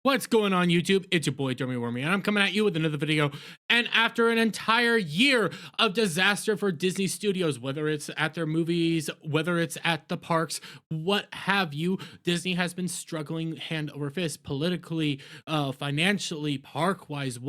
What's going on YouTube? It's your boy Jeremy Wormy, and I'm coming at you with another video. And after an entire year of disaster for Disney Studios, whether it's at their movies, whether it's at the parks, what have you, Disney has been struggling hand over fist politically, financially, park-wise,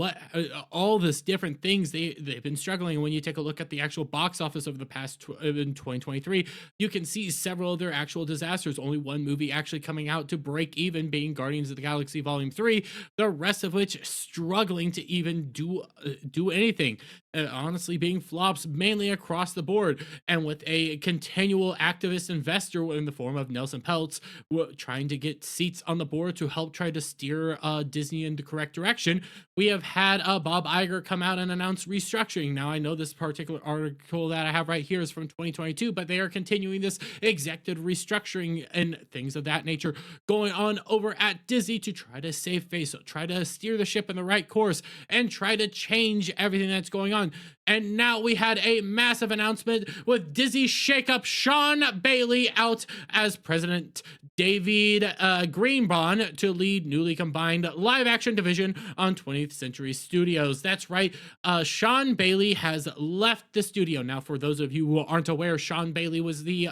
all this different things they've been struggling. And when you take a look at the actual box office over the past in 2023, you can see several of their actual disasters. Only one movie actually coming out to break even, being Guardians of the Galaxy Volume 3, the rest of which struggling to even do anything. Honestly, being flops mainly across the board, and with a continual activist investor in the form of Nelson Peltz trying to get seats on the board to help try to steer Disney in the correct direction. We have had Bob Iger come out and announce restructuring. Now, I know this particular article that I have right here is from 2022, but they are continuing this executive restructuring and things of that nature going on over at Disney to try to save face, try to steer the ship in the right course, and try to change everything that's going on. And now we had a massive announcement with Disney shakeup Sean Bailey out as president, David Greenbaum to lead newly combined live action division on 20th Century Studios. That's right, Sean Bailey has left the studio. Now, for those of you who aren't aware, Sean Bailey was the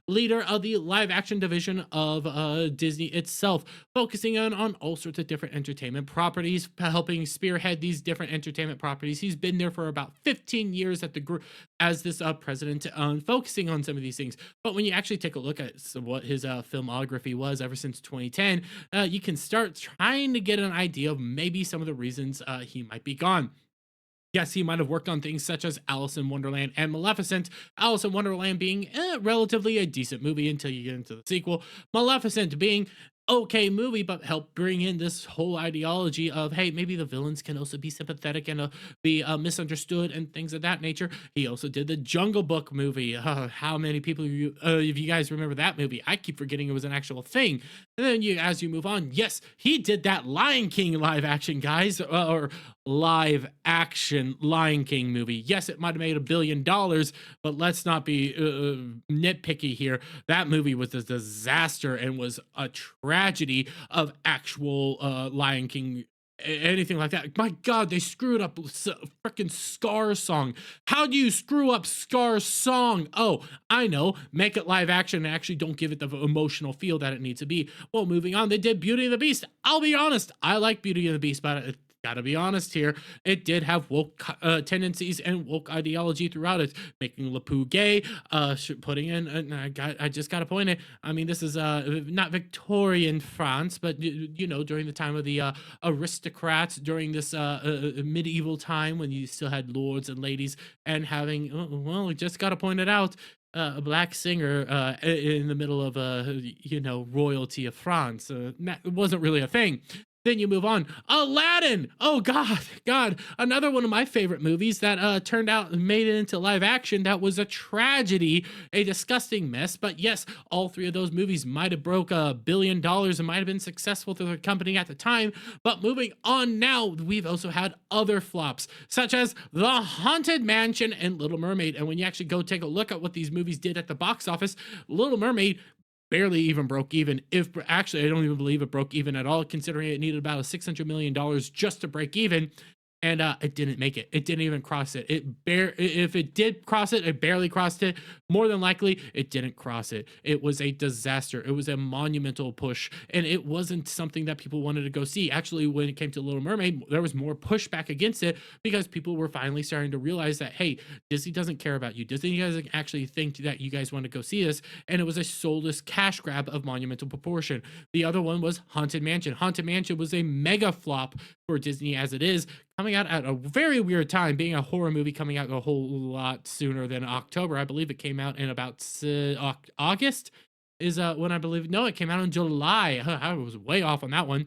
leader of the live action division of Disney itself, focusing on all sorts of different entertainment properties, helping spearhead these different entertainment properties. He's been there for about 15 years at the group as this president, focusing on some of these things. But when you actually take a look at what his filmography was ever since 2010, you can start trying to get an idea of maybe some of the reasons he might be gone. Yes, he might have worked on things such as Alice in Wonderland and Maleficent. Alice in Wonderland being relatively a decent movie until you get into the sequel. Maleficent being okay movie, but help bring in this whole ideology of, hey, maybe the villains can also be sympathetic and be misunderstood and things of that nature. He also did the Jungle Book movie. How many people if you guys remember that movie? I keep forgetting it was an actual thing. And then as you move on, yes, he did that Lion King live action, guys, or live action Lion King movie. Yes, it might have made $1 billion, but let's not be nitpicky here. That movie was a disaster and was a tragedy of actual Lion King, anything like that. My God, they screwed up freaking Scar's song. How do you screw up Scar's song? Oh, I know. Make it live action and actually don't give it the emotional feel that it needs to be. Well, moving on, they did Beauty and the Beast. I'll be honest, I like Beauty and the Beast, but gotta be honest here, it did have woke tendencies and woke ideology throughout it, making LePou gay, putting in, I just gotta point it, I mean, this is not Victorian France, but you know, during the time of the aristocrats, during this medieval time when you still had lords and ladies, and having, well, just gotta point it out, a black singer in the middle of you know, royalty of France. It wasn't really a thing. Then you move on. Aladdin. Oh God, another one of my favorite movies that turned out and made it into live action. That was a tragedy, a disgusting mess. But yes, all three of those movies might have broke $1 billion and might have been successful to the company at the time. But moving on now, we've also had other flops, such as The Haunted Mansion and Little Mermaid. And when you actually go take a look at what these movies did at the box office, Little Mermaid barely even broke even. If actually, I don't even believe it broke even at all, considering it needed about $600 million just to break even. And it didn't make it. It didn't even cross it. If it did cross it, it barely crossed it. More than likely, it didn't cross it. It was a disaster. It was a monumental push, and it wasn't something that people wanted to go see. Actually, when it came to Little Mermaid, there was more pushback against it because people were finally starting to realize that, hey, Disney doesn't care about you. Disney doesn't actually think that you guys want to go see this, and it was a soulless cash grab of monumental proportion. The other one was Haunted Mansion. Haunted Mansion was a mega flop for Disney as it is, coming out at a very weird time, being a horror movie coming out a whole lot sooner than October. I believe it came out in about August is when I believe. No, it came out in July. I was way off on that one.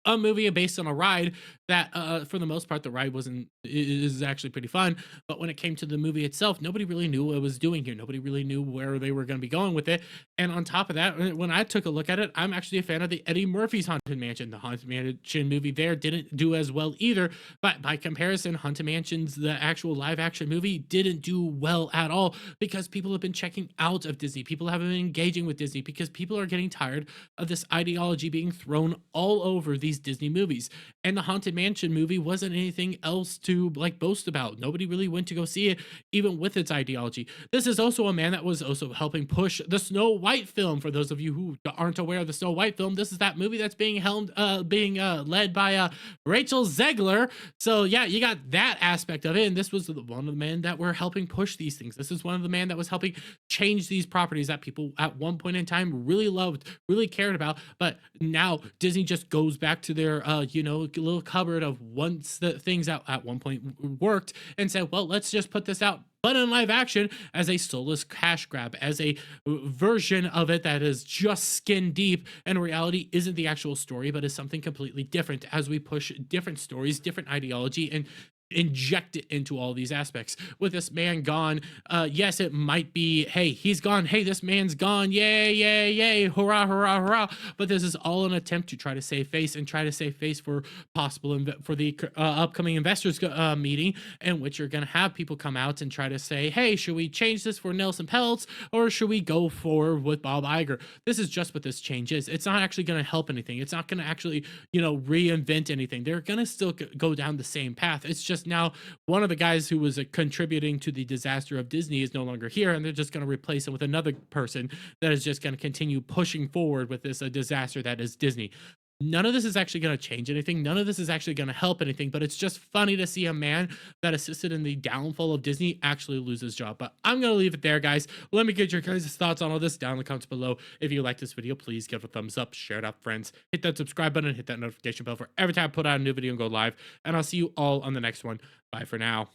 A movie based on a ride that for the most part the ride wasn't is actually pretty fun, but when it came to the movie itself, nobody really knew what it was doing here. Nobody really knew where they were going to be going with it. And on top of that, when I took a look at it, I'm actually a fan of the Eddie Murphy's Haunted Mansion. The Haunted Mansion movie there didn't do as well either, but by comparison, Haunted Mansion's the actual live action movie didn't do well at all because people have been checking out of Disney. People haven't been engaging with Disney because people are getting tired of this ideology being thrown all over these Disney movies. And the Haunted Mansion movie wasn't anything else to like boast about. Nobody really went to go see it, even with its ideology. This is also a man that was also helping push the Snow White film. For those of you who aren't aware of the Snow White film, this is that movie that's being led by Rachel Zegler. So yeah, you got that aspect of it, and this was one of the men that were helping push these things. This is one of the men that was helping change these properties that people at one point in time really loved, really cared about, but now Disney just goes back to their little cupboard of once the things that at one point worked and said, well, let's just put this out but in live action as a soulless cash grab, as a version of it that is just skin deep and reality isn't the actual story, but is something completely different as we push different stories, different ideology, and inject it into all these aspects. With this man gone, yes, it might be, hey, he's gone, hey, this man's gone, yay, yay, yay, hurrah, hurrah, hurrah. But this is all an attempt to try to save face and try to save face for possible for the upcoming investors meeting, in which you're going to have people come out and try to say, hey, should we change this for Nelson Peltz or should we go forward with Bob Iger? This is just what this change is. It's not actually going to help anything. It's not going to actually, reinvent anything. They're going to still go down the same path. It's just now one of the guys who was contributing to the disaster of Disney is no longer here, and they're just going to replace him with another person that is just going to continue pushing forward with this disaster that is Disney. None of this is actually going to change anything. None of this is actually going to help anything, but it's just funny to see a man that assisted in the downfall of Disney actually lose his job. But I'm going to leave it there, guys. Let me get your guys' thoughts on all this down in the comments below. If you like this video, please give it a thumbs up, share it out, friends. Hit that subscribe button, hit that notification bell for every time I put out a new video and go live. And I'll see you all on the next one. Bye for now.